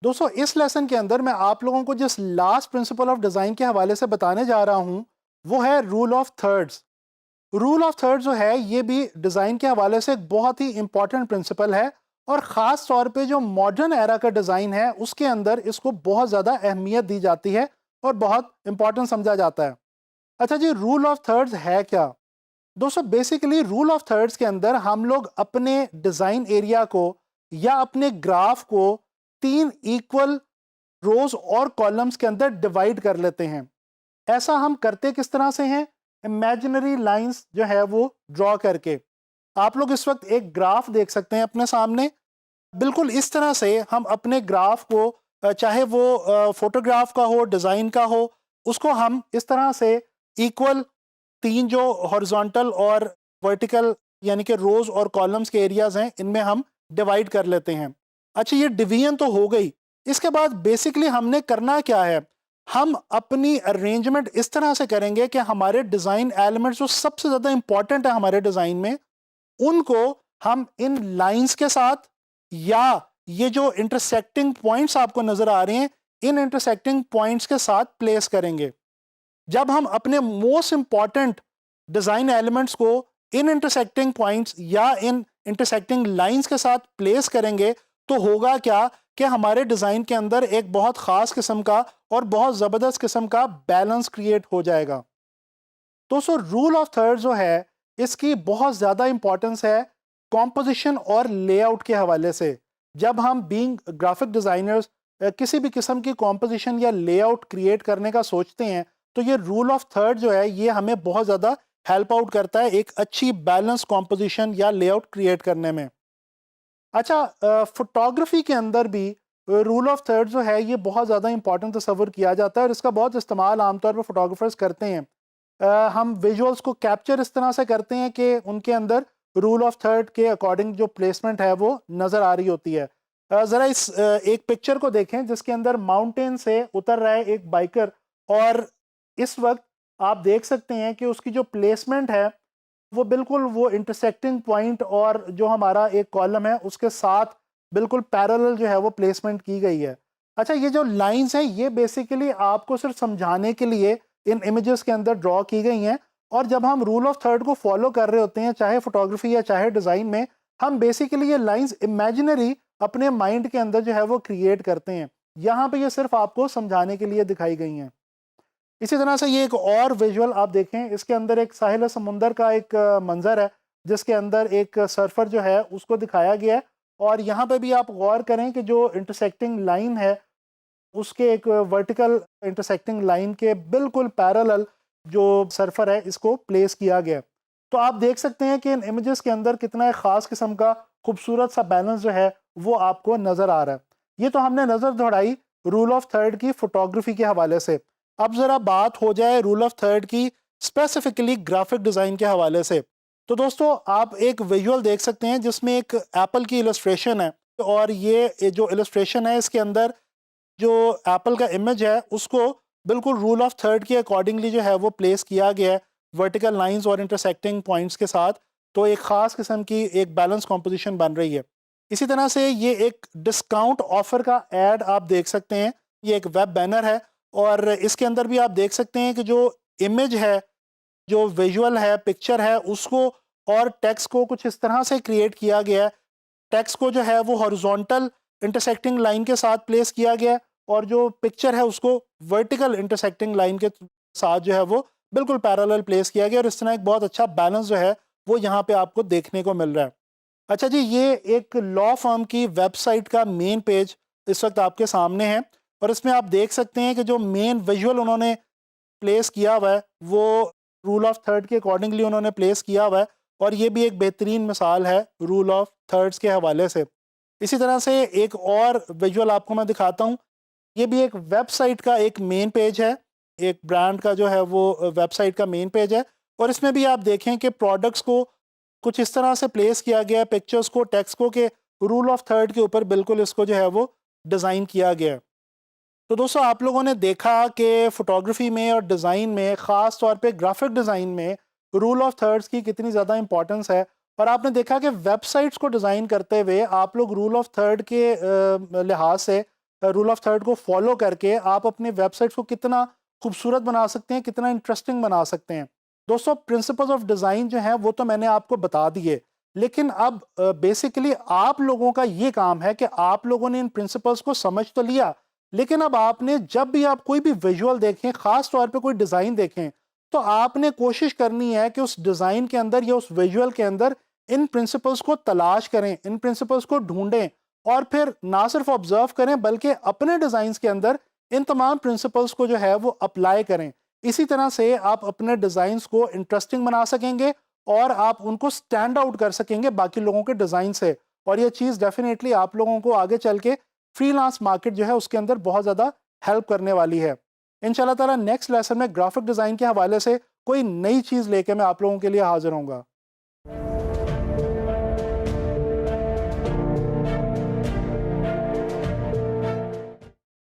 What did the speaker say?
दोस्तों इस लेसन के अंदर मैं आप लोगों को जिस लास्ट प्रिंसिपल ऑफ डिज़ाइन के हवाले से बताने जा रहा हूं वो है rule of thirds. Rule of thirds जो है ये भी डिज़ाइन के हवाले से एक बहुत ही इंपॉर्टेंट प्रिंसिपल है और ख़ास तौर पे जो मॉडर्न एरा का डिज़ाइन है उसके अंदर इसको बहुत ज़्यादा अहमियत दी जाती है और बहुत इंपॉर्टेंट समझा जाता है। अच्छा जी, रूल ऑफ थर्ड्स है क्या? दोस्तों बेसिकली रूल ऑफ थर्ड्स के अंदर हम लोग अपने डिज़ाइन एरिया को या अपने ग्राफ को तीन इक्वल रोज और कॉलम्स के अंदर डिवाइड कर लेते हैं। ऐसा हम करते किस तरह से हैं? इमेजिनरी लाइंस जो है वो ड्रॉ करके। आप लोग इस वक्त एक ग्राफ देख सकते हैं अपने सामने। बिल्कुल इस तरह से हम अपने ग्राफ को चाहे वो फोटोग्राफ का हो, डिज़ाइन का हो, उसको हम इस तरह से इक्वल तीन जो हॉरिजॉन्टल और वर्टिकल यानी कि रोज और कॉलम्स के एरियाज हैं इनमें हम डिवाइड कर लेते हैं। अच्छा, ये डिवीजन तो हो गई। इसके बाद बेसिकली हमने करना क्या है? हम अपनी अरेंजमेंट इस तरह से करेंगे कि हमारे डिज़ाइन एलिमेंट्स जो सबसे ज़्यादा इंपॉर्टेंट है हमारे डिज़ाइन में, उनको हम इन लाइंस के साथ या ये जो इंटरसेक्टिंग पॉइंट्स आपको नजर आ रहे हैं इन इंटरसेक्टिंग पॉइंट्स के साथ प्लेस करेंगे। जब हम अपने मोस्ट इंपॉर्टेंट डिजाइन एलिमेंट्स को इन इंटरसेक्टिंग पॉइंट्स या इन इंटरसेक्टिंग लाइंस के साथ प्लेस करेंगे तो होगा क्या कि हमारे डिजाइन के अंदर एक बहुत खास किस्म का और बहुत जबरदस्त किस्म का बैलेंस क्रिएट हो जाएगा। दोस्तों रूल ऑफ थर्ड जो है इसकी बहुत ज़्यादा इंपॉर्टेंस है कॉम्पोजिशन और लेआउट के हवाले से। जब हम बीइंग ग्राफिक डिज़ाइनर्स किसी भी किस्म की कॉम्पोजिशन या लेआउट क्रिएट करने का सोचते हैं तो ये रूल ऑफ थर्ड जो है ये हमें बहुत ज़्यादा हेल्प आउट करता है एक अच्छी बैलेंस कॉम्पोजिशन या लेआउट क्रिएट करने में। अच्छा, फोटोग्राफी के अंदर भी रूल ऑफ थर्ड जो है ये बहुत ज़्यादा इंपॉर्टेंट तस्वर किया जाता है और इसका बहुत इस्तेमाल आमतौर पर फोटोग्राफर्स करते हैं। हम विजुअल्स को कैप्चर इस तरह से करते हैं कि उनके अंदर रूल ऑफ थर्ड के अकॉर्डिंग जो प्लेसमेंट है वो नज़र आ रही होती है। ज़रा इस एक पिक्चर को देखें जिसके अंदर माउंटेन से उतर रहा है एक बाइकर और इस वक्त आप देख सकते हैं कि उसकी जो प्लेसमेंट है वो बिल्कुल वो इंटरसेक्टिंग पॉइंट और जो हमारा एक कॉलम है उसके साथ बिल्कुल पैरेलल जो है वो प्लेसमेंट की गई है। अच्छा, ये जो लाइंस हैं ये बेसिकली आपको सिर्फ समझाने के लिए इन इमेजेस के अंदर ड्रॉ की गई हैं और जब हम रूल ऑफ थर्ड को फॉलो कर रहे होते हैं चाहे फोटोग्राफी या चाहे डिज़ाइन में, हम बेसिकली ये लाइंस इमेजिनरी अपने माइंड के अंदर जो है वो क्रिएट करते हैं। यहाँ पे ये सिर्फ आपको समझाने के लिए दिखाई गई हैं। इसी तरह से ये एक और विजुअल आप देखें, इसके अंदर एक साहिल समुंदर का एक मंजर है जिसके अंदर एक सर्फर जो है उसको दिखाया गया है और यहाँ पे भी आप गौर करें कि जो इंटरसेक्टिंग लाइन है उसके एक वर्टिकल इंटरसेक्टिंग लाइन के बिल्कुल पैरेलल जो सर्फर है इसको प्लेस किया गया है। तो आप देख सकते हैं कि इन इमेजेस के अंदर कितना एक ख़ास किस्म का खूबसूरत सा बैलेंस जो है वो आपको नज़र आ रहा है। ये तो हमने नज़र दौड़ाई रूल ऑफ थर्ड की फोटोग्राफी के हवाले से। अब ज़रा बात हो जाए रूल ऑफ थर्ड की स्पेसिफिकली ग्राफिक डिज़ाइन के हवाले से। तो दोस्तों आप एक विजुअल देख सकते हैं जिसमें एक एप्पल की इलस्ट्रेशन है और ये जो इलस्ट्रेशन है इसके अंदर जो एप्पल का इमेज है उसको बिल्कुल रूल ऑफ थर्ड के अकॉर्डिंगली जो है वो प्लेस किया गया है वर्टिकल लाइंस और इंटरसेक्टिंग पॉइंट्स के साथ। तो एक ख़ास किस्म की एक बैलेंस कॉम्पोजिशन बन रही है। इसी तरह से ये एक डिस्काउंट ऑफर का एड आप देख सकते हैं। ये एक वेब बैनर है और इसके अंदर भी आप देख सकते हैं कि जो इमेज है, जो विजुअल है, पिक्चर है, उसको और टेक्स्ट को कुछ इस तरह से क्रिएट किया गया है। टेक्स्ट को जो है वो हॉरिजॉन्टल इंटरसेक्टिंग लाइन के साथ प्लेस किया गया है और जो पिक्चर है उसको वर्टिकल इंटरसेक्टिंग लाइन के साथ जो है वो बिल्कुल पैरेलल प्लेस किया गया और इस तरह एक बहुत अच्छा बैलेंस जो है वो यहाँ पे आपको देखने को मिल रहा है। अच्छा जी, ये एक लॉ फर्म की वेबसाइट का मेन पेज इस वक्त आपके सामने है और इसमें आप देख सकते हैं कि जो मेन विजुअल उन्होंने प्लेस किया हुआ है वो रूल ऑफ थर्ड के अकॉर्डिंगली उन्होंने प्लेस किया हुआ है और ये भी एक बेहतरीन मिसाल है रूल ऑफ थर्ड्स के हवाले से। इसी तरह से एक और विजुअल आपको मैं दिखाता हूँ। ये भी एक वेबसाइट का एक मेन पेज है, एक ब्रांड का जो है वो वेबसाइट का मेन पेज है और इसमें भी आप देखें कि प्रोडक्ट्स को कुछ इस तरह से प्लेस किया गया है, पिक्चर्स को, टेक्स्ट को, के रूल ऑफ थर्ड के ऊपर बिल्कुल इसको जो है वो डिज़ाइन किया गया है। तो दोस्तों आप लोगों ने देखा कि फोटोग्राफी में और डिज़ाइन में, ख़ास तौर पे ग्राफिक डिज़ाइन में रूल ऑफ थर्ड्स की कितनी ज़्यादा इंपॉर्टेंस है और आपने देखा कि वेबसाइट्स को डिज़ाइन करते हुए आप लोग रूल ऑफ थर्ड के लिहाज से रूल ऑफ थर्ड को फॉलो करके आप अपने वेबसाइट को कितना खूबसूरत बना सकते हैं, कितना इंटरेस्टिंग बना सकते हैं। दोस्तों, प्रिंसिपल्स ऑफ डिज़ाइन जो है वो तो मैंने आपको बता दिए, लेकिन अब बेसिकली आप लोगों का ये काम है कि आप लोगों ने इन प्रिंसिपल्स को समझ तो लिया, लेकिन अब आपने जब भी आप कोई भी विजुअल देखें, खास तौर पे कोई डिज़ाइन देखें, तो आपने कोशिश करनी है कि उस डिज़ाइन के अंदर या उस विजुअल के अंदर इन प्रिंसिपल्स को तलाश करें, इन प्रिंसिपल्स को ढूंढें और फिर ना सिर्फ ऑब्जर्व करें बल्कि अपने डिज़ाइंस के अंदर इन तमाम प्रिंसिपल्स को जो है वो अप्लाई करें। इसी तरह से आप अपने डिज़ाइंस को इंटरेस्टिंग बना सकेंगे और आप उनको स्टैंड आउट कर सकेंगे बाकी लोगों के डिज़ाइन से। और ये चीज़ डेफिनेटली आप लोगों को आगे चल के फ्रीलांस मार्केट जो है उसके अंदर बहुत ज़्यादा हेल्प करने वाली है। इंशाल्लाह ताला नेक्स्ट लेसन में ग्राफिक डिज़ाइन के हवाले से कोई नई चीज़ लेके मैं आप लोगों के लिए हाजिर होऊंगा।